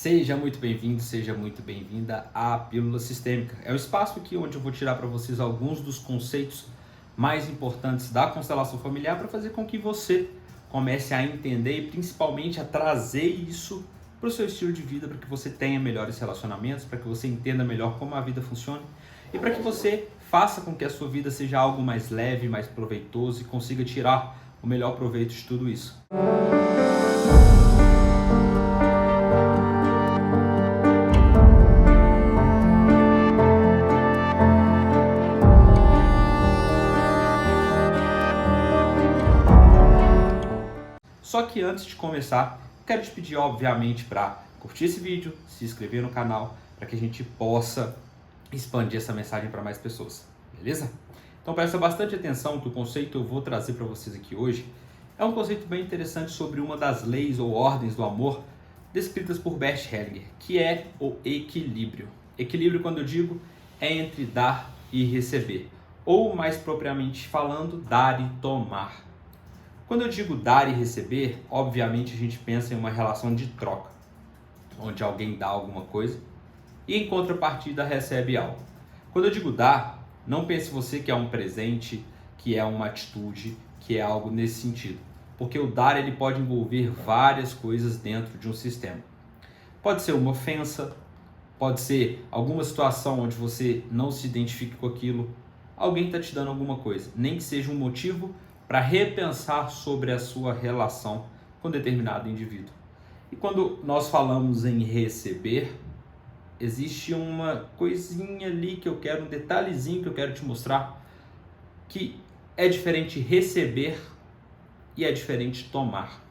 Seja muito bem-vindo, seja muito bem-vinda à Pílula Sistêmica. É o espaço aqui onde eu vou tirar para vocês alguns dos conceitos mais importantes da constelação familiar para fazer com que você comece a entender e principalmente a trazer isso para o seu estilo de vida, para que você tenha melhores relacionamentos, para que você entenda melhor como a vida funciona e para que você faça com que a sua vida seja algo mais leve, mais proveitoso e consiga tirar o melhor proveito de tudo isso. Só que antes de começar, quero te pedir obviamente para curtir esse vídeo, se inscrever no canal, para que a gente possa expandir essa mensagem para mais pessoas, beleza? Então presta bastante atenção que o conceito que eu vou trazer para vocês aqui hoje é um conceito bem interessante sobre uma das leis ou ordens do amor descritas por Bert Hellinger, que é o equilíbrio. Equilíbrio, quando eu digo, é entre dar e receber, ou mais propriamente falando, dar e tomar. Quando eu digo dar e receber, obviamente a gente pensa em uma relação de troca, onde alguém dá alguma coisa e em contrapartida recebe algo. Quando eu digo dar, não pense você que é um presente, que é uma atitude, que é algo nesse sentido. Porque o dar ele pode envolver várias coisas dentro de um sistema. Pode ser uma ofensa, pode ser alguma situação onde você não se identifique com aquilo, alguém está te dando alguma coisa, nem que seja um motivo para repensar sobre a sua relação com determinado indivíduo. E quando nós falamos em receber, existe uma coisinha ali que eu quero, um detalhezinho que eu quero te mostrar, que é diferente receber e é diferente tomar.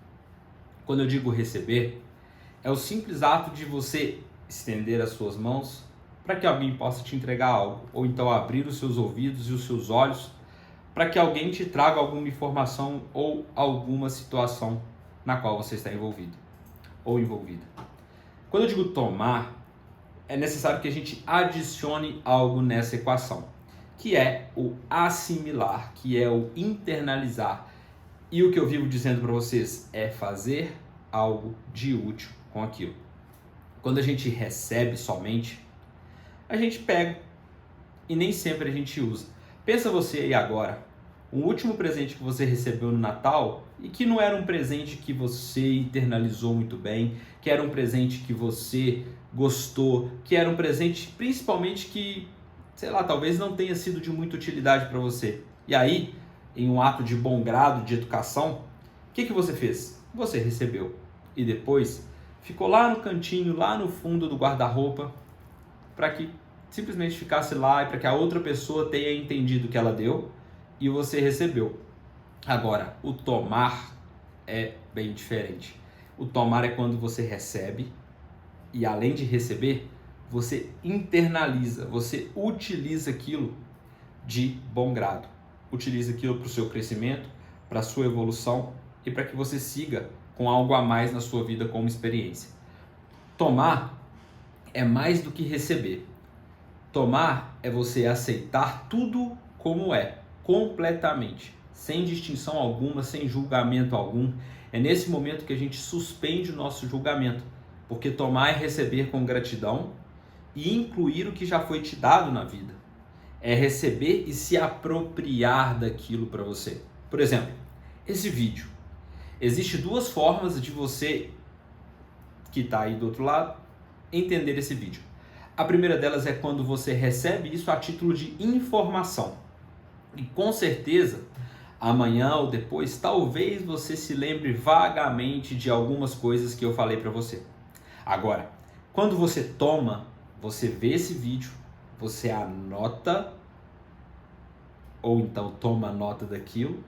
Quando eu digo receber, é o simples ato de você estender as suas mãos para que alguém possa te entregar algo, ou então abrir os seus ouvidos e os seus olhos para que alguém te traga alguma informação ou alguma situação na qual você está envolvido ou envolvida. Quando eu digo tomar, é necessário que a gente adicione algo nessa equação, que é o assimilar, que é o internalizar. E o que eu vivo dizendo para vocês é fazer algo de útil com aquilo. Quando a gente recebe somente, a gente pega e nem sempre a gente usa. Pensa você aí agora, o último presente que você recebeu no Natal e que não era um presente que você internalizou muito bem, que era um presente que você gostou, que era um presente principalmente que, sei lá, talvez não tenha sido de muita utilidade para você. E aí, em um ato de bom grado, de educação, o que você fez? Você recebeu e depois ficou lá no cantinho, lá no fundo do guarda-roupa, para que simplesmente ficasse lá e para que a outra pessoa tenha entendido que ela deu e você recebeu. Agora, o tomar é bem diferente. O tomar é quando você recebe e além de receber, você internaliza, você utiliza aquilo de bom grado. Utiliza aquilo para o seu crescimento, para a sua evolução e para que você siga com algo a mais na sua vida como experiência. Tomar é mais do que receber. Tomar é você aceitar tudo como é, completamente, sem distinção alguma, sem julgamento algum. É nesse momento que a gente suspende o nosso julgamento, porque tomar é receber com gratidão e incluir o que já foi te dado na vida. É receber e se apropriar daquilo para você. Por exemplo, esse vídeo. Existem duas formas de você, que está aí do outro lado, entender esse vídeo. A primeira delas é quando você recebe isso a título de informação. E com certeza, amanhã ou depois, talvez você se lembre vagamente de algumas coisas que eu falei para você. Agora, quando você toma, você vê esse vídeo, você anota, ou então toma nota daquilo,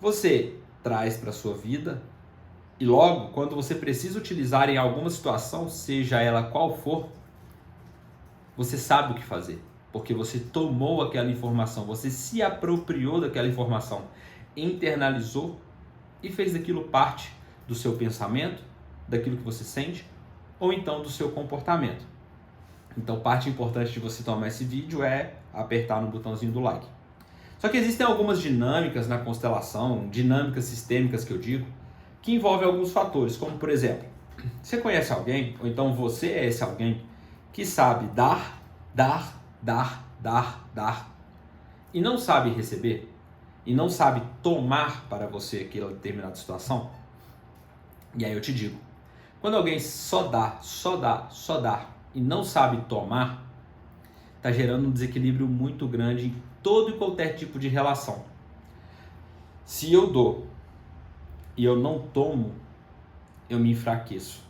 você traz para a sua vida, e logo, quando você precisa utilizar em alguma situação, seja ela qual for, você sabe o que fazer, porque você tomou aquela informação, você se apropriou daquela informação, internalizou e fez daquilo parte do seu pensamento, daquilo que você sente, ou então do seu comportamento. Então, parte importante de você tomar esse vídeo é apertar no botãozinho do like. Só que existem algumas dinâmicas na constelação, dinâmicas sistêmicas que eu digo, que envolvem alguns fatores, como por exemplo, Você conhece alguém, ou então você é esse alguém, que sabe dar, dar, e não sabe receber? E não sabe tomar para você aquela determinada situação? E aí eu te digo, quando alguém só dá e não sabe tomar, está gerando um desequilíbrio muito grande em todo e qualquer tipo de relação. Se eu dou e eu não tomo, eu me enfraqueço.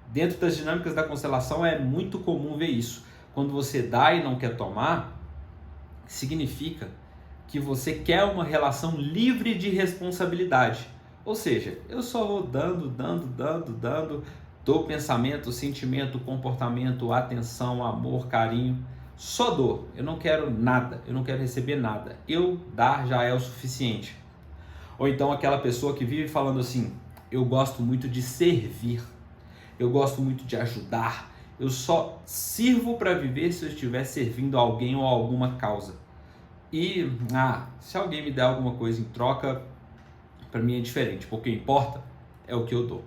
Dentro das dinâmicas da constelação é muito comum ver isso. Quando você dá e não quer tomar, significa que você quer uma relação livre de responsabilidade. Ou seja, eu só vou dando, dou pensamento, sentimento, comportamento, atenção, amor, carinho, só dou. Eu não quero nada, eu não quero receber nada. Eu dar já é o suficiente. Ou então aquela pessoa que vive falando assim, eu gosto muito de servir, eu gosto muito de ajudar, eu só sirvo para viver se eu estiver servindo a alguém ou a alguma causa. E, se alguém me der alguma coisa em troca, para mim é diferente, porque o que importa é o que eu dou.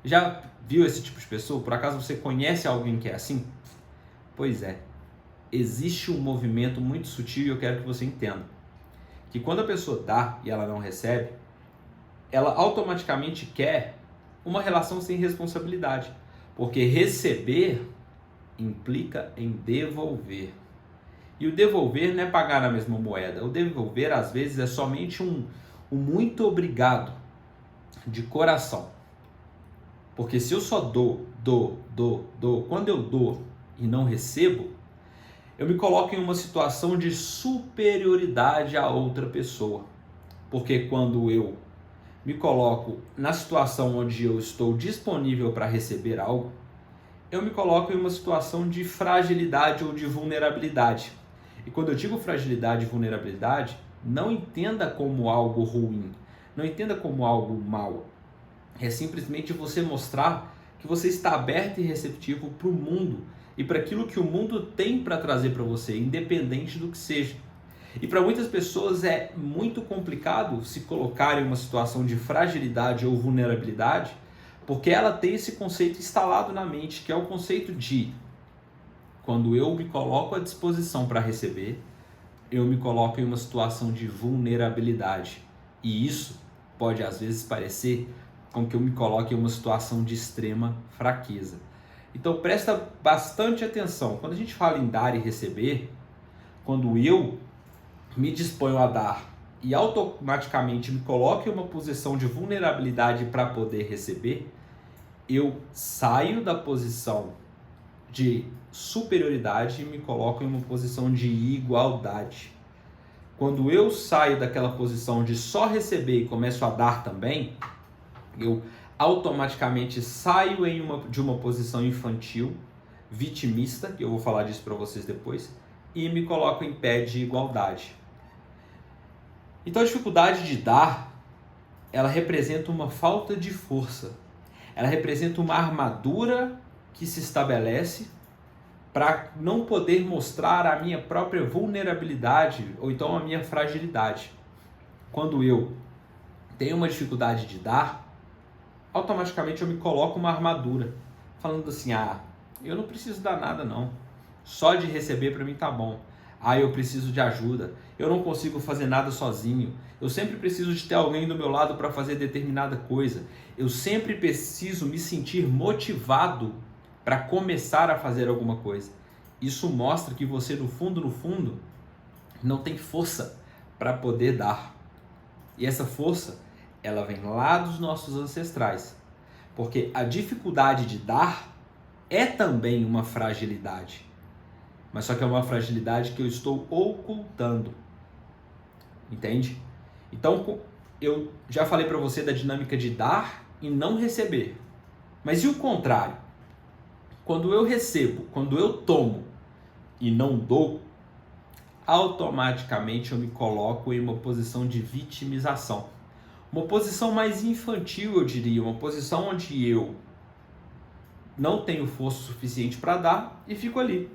Já viu esse tipo de pessoa? Por acaso você conhece alguém que é assim? Pois é, existe um movimento muito sutil e eu quero que você entenda. Que quando a pessoa dá e ela não recebe, ela automaticamente quer uma relação sem responsabilidade. Porque receber implica em devolver. E o devolver não é pagar na mesma moeda. O devolver, às vezes, é somente um muito obrigado de coração. Porque se eu só dou, quando eu dou e não recebo, eu me coloco em uma situação de superioridade a outra pessoa. Porque quando eu me coloco na situação onde eu estou disponível para receber algo, eu me coloco em uma situação de fragilidade ou de vulnerabilidade. E quando eu digo fragilidade e vulnerabilidade, não entenda como algo ruim, não entenda como algo mal. É simplesmente você mostrar que você está aberto e receptivo para o mundo e para aquilo que o mundo tem para trazer para você, independente do que seja. E para muitas pessoas é muito complicado se colocar em uma situação de fragilidade ou vulnerabilidade, porque ela tem esse conceito instalado na mente, que é o conceito de quando eu me coloco à disposição para receber, eu me coloco em uma situação de vulnerabilidade. E isso pode às vezes parecer com que eu me coloque em uma situação de extrema fraqueza. Então presta bastante atenção. Quando a gente fala em dar e receber, quando eu me disponho a dar e automaticamente me coloco em uma posição de vulnerabilidade para poder receber, eu saio da posição de superioridade e me coloco em uma posição de igualdade. Quando eu saio daquela posição de só receber e começo a dar também, eu automaticamente saio de uma posição infantil, vitimista, que eu vou falar disso para vocês depois, e me coloco em pé de igualdade. Então a dificuldade de dar, ela representa uma falta de força. Ela representa uma armadura que se estabelece para não poder mostrar a minha própria vulnerabilidade ou então a minha fragilidade. Quando eu tenho uma dificuldade de dar, automaticamente eu me coloco uma armadura, falando assim, eu não preciso dar nada não, só de receber para mim tá bom. Eu preciso de ajuda, eu não consigo fazer nada sozinho, eu sempre preciso de ter alguém do meu lado para fazer determinada coisa, eu sempre preciso me sentir motivado para começar a fazer alguma coisa. Isso mostra que você no fundo, não tem força para poder dar. E essa força, ela vem lá dos nossos ancestrais. Porque a dificuldade de dar é também uma fragilidade. Mas só que é uma fragilidade que eu estou ocultando. Entende? Então, eu já falei para você da dinâmica de dar e não receber. Mas e o contrário? Quando eu recebo, quando eu tomo e não dou, automaticamente eu me coloco em uma posição de vitimização. Uma posição mais infantil, eu diria, uma posição onde eu não tenho força suficiente para dar e fico ali,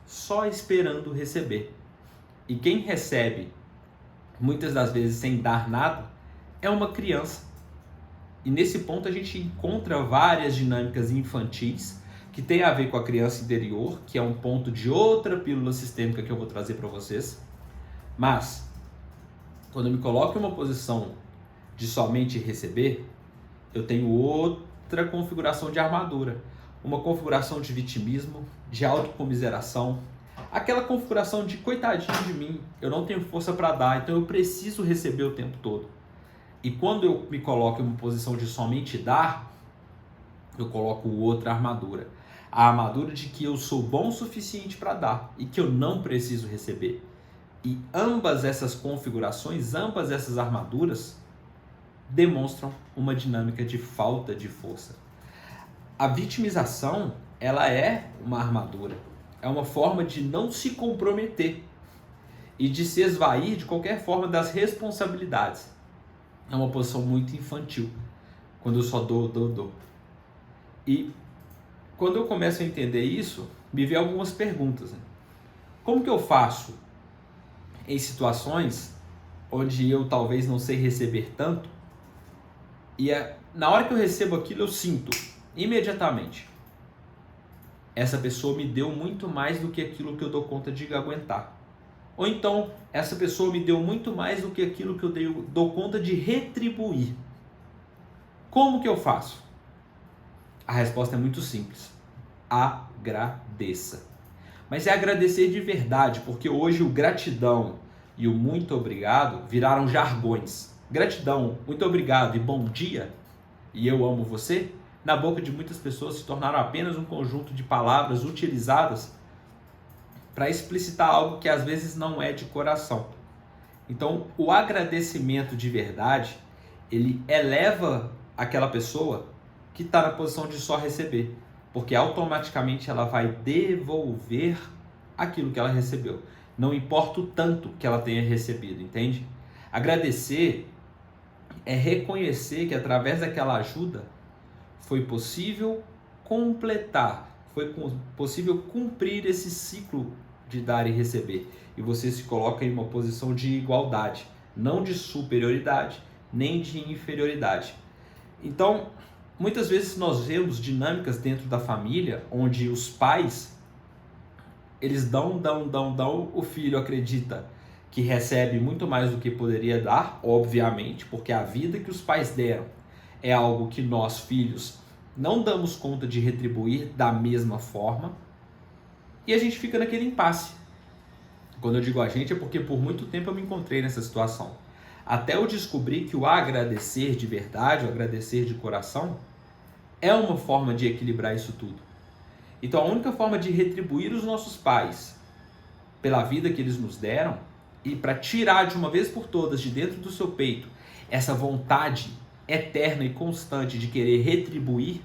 só esperando receber. E quem recebe, muitas das vezes sem dar nada, é uma criança. E nesse ponto a gente encontra várias dinâmicas infantis que tem a ver com a criança interior, que é um ponto de outra pílula sistêmica que eu vou trazer para vocês. Mas, quando eu me coloco em uma posição de somente receber, eu tenho outra configuração de armadura. Uma configuração de vitimismo, de autocomiseração, aquela configuração de coitadinho de mim, eu não tenho força para dar, então eu preciso receber o tempo todo. E quando eu me coloco em uma posição de somente dar, eu coloco outra armadura. A armadura de que eu sou bom o suficiente para dar e que eu não preciso receber. E ambas essas configurações, ambas essas armaduras, demonstram uma dinâmica de falta de força. A vitimização, ela é uma armadura. É uma forma de não se comprometer e de se esvair de qualquer forma das responsabilidades. É uma posição muito infantil, quando eu só dou. E quando eu começo a entender isso, me vem algumas perguntas. Como que eu faço em situações onde eu talvez não sei receber tanto? E na hora que eu recebo aquilo, eu sinto imediatamente: essa pessoa me deu muito mais do que aquilo que eu dou conta de aguentar. Ou então, essa pessoa me deu muito mais do que aquilo que eu dou conta de retribuir. Como que eu faço? A resposta é muito simples: agradeça. Mas é agradecer de verdade, porque hoje o gratidão e o muito obrigado viraram jargões. Gratidão, muito obrigado e bom dia e eu amo você, na boca de muitas pessoas se tornaram apenas um conjunto de palavras utilizadas para explicitar algo que às vezes não é de coração. Então, o agradecimento de verdade, ele eleva aquela pessoa que está na posição de só receber, porque automaticamente ela vai devolver aquilo que ela recebeu. Não importa o tanto que ela tenha recebido, entende? Agradecer é reconhecer que através daquela ajuda foi possível completar, foi possível cumprir esse ciclo de dar e receber. E você se coloca em uma posição de igualdade, não de superioridade, nem de inferioridade. Então, muitas vezes nós vemos dinâmicas dentro da família onde os pais, eles dão, o filho acredita que recebe muito mais do que poderia dar, obviamente, porque a vida que os pais deram é algo que nós, filhos, não damos conta de retribuir da mesma forma, e a gente fica naquele impasse. Quando eu digo a gente é porque por muito tempo eu me encontrei nessa situação. Até eu descobrir que o agradecer de verdade, o agradecer de coração, é uma forma de equilibrar isso tudo. Então a única forma de retribuir os nossos pais pela vida que eles nos deram e para tirar de uma vez por todas de dentro do seu peito essa vontade eterna e constante de querer retribuir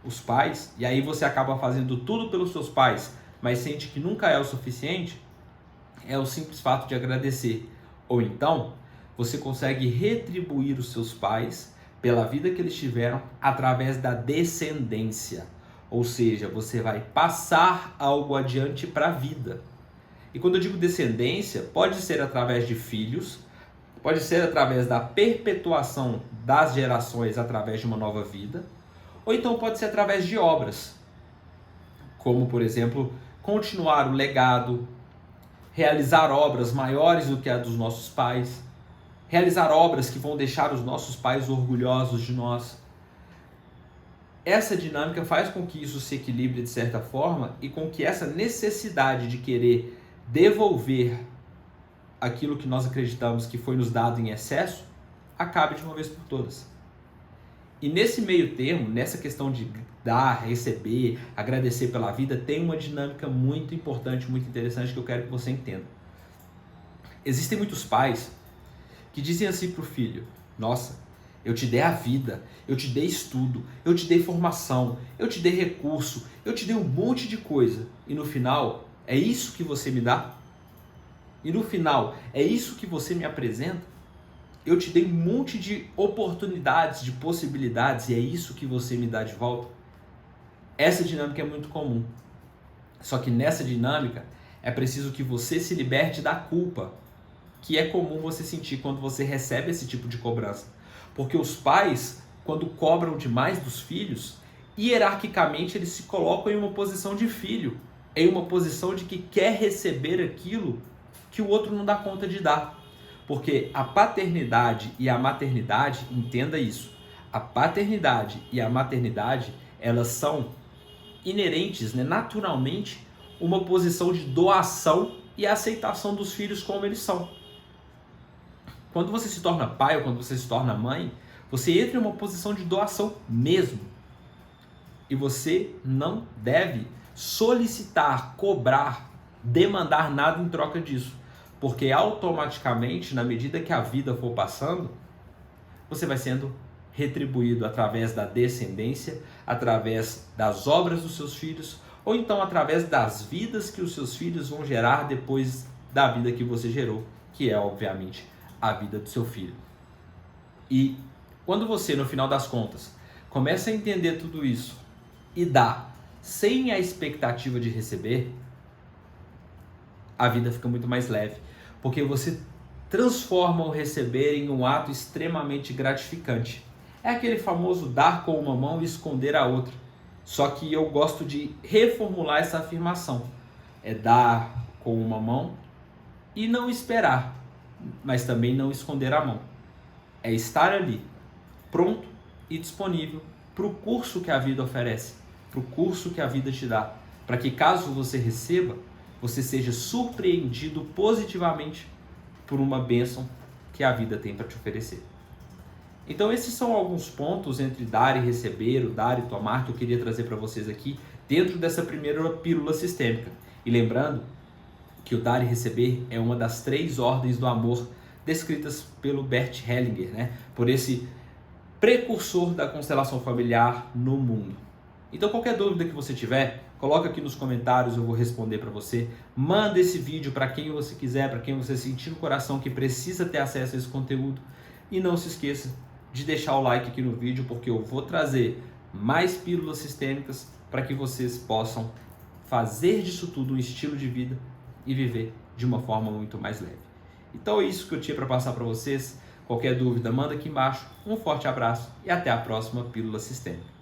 os pais, e aí você acaba fazendo tudo pelos seus pais, mas sente que nunca é o suficiente, é o simples fato de agradecer. Ou então, você consegue retribuir os seus pais pela vida que eles tiveram através da descendência. Ou seja, você vai passar algo adiante para a vida. E quando eu digo descendência, pode ser através de filhos, pode ser através da perpetuação das gerações através de uma nova vida, ou então pode ser através de obras, como, por exemplo, continuar o legado, realizar obras maiores do que a dos nossos pais, realizar obras que vão deixar os nossos pais orgulhosos de nós. Essa dinâmica faz com que isso se equilibre de certa forma e com que essa necessidade de querer devolver aquilo que nós acreditamos que foi nos dado em excesso acabe de uma vez por todas. E nesse meio termo, nessa questão de dar, receber, agradecer pela vida, tem uma dinâmica muito importante, muito interessante que eu quero que você entenda. Existem muitos pais que dizem assim para o filho: nossa, eu te dei a vida, eu te dei estudo, eu te dei formação, eu te dei recurso, eu te dei um monte de coisa. E no final, é isso que você me dá? E no final, é isso que você me apresenta? Eu te dei um monte de oportunidades, de possibilidades, e é isso que você me dá de volta? Essa dinâmica é muito comum. Só que nessa dinâmica, é preciso que você se liberte da culpa, que é comum você sentir quando você recebe esse tipo de cobrança. Porque os pais, quando cobram demais dos filhos, hierarquicamente eles se colocam em uma posição de filho, em uma posição de que quer receber aquilo que o outro não dá conta de dar. Porque a paternidade e a maternidade, entenda isso, a paternidade e a maternidade, elas são inerentes, né, naturalmente, uma posição de doação e aceitação dos filhos como eles são. Quando você se torna pai ou quando você se torna mãe, você entra em uma posição de doação mesmo. E você não deve solicitar, cobrar, demandar nada em troca disso. Porque automaticamente, na medida que a vida for passando, você vai sendo retribuído através da descendência, através das obras dos seus filhos, ou então através das vidas que os seus filhos vão gerar depois da vida que você gerou, que é, obviamente, a vida do seu filho. E quando você, no final das contas, começa a entender tudo isso e dá sem a expectativa de receber, a vida fica muito mais leve, porque você transforma o receber em um ato extremamente gratificante. É aquele famoso dar com uma mão e esconder a outra. Só que eu gosto de reformular essa afirmação. É dar com uma mão e não esperar, mas também não esconder a mão. É estar ali, pronto e disponível para o curso que a vida oferece, para o curso que a vida te dá, para que caso você receba, você seja surpreendido positivamente por uma bênção que a vida tem para te oferecer. Então esses são alguns pontos entre dar e receber, o dar e tomar, que eu queria trazer para vocês aqui dentro dessa primeira pílula sistêmica. E lembrando que o dar e receber é uma das 3 ordens do amor descritas pelo Bert Hellinger, né? Por esse precursor da constelação familiar no mundo. Então qualquer dúvida que você tiver, coloca aqui nos comentários, eu vou responder para você. Manda esse vídeo para quem você quiser, para quem você sentir no coração que precisa ter acesso a esse conteúdo. E não se esqueça de deixar o like aqui no vídeo, porque eu vou trazer mais pílulas sistêmicas para que vocês possam fazer disso tudo um estilo de vida e viver de uma forma muito mais leve. Então é isso que eu tinha para passar para vocês. Qualquer dúvida, manda aqui embaixo. Um forte abraço e até a próxima pílula sistêmica.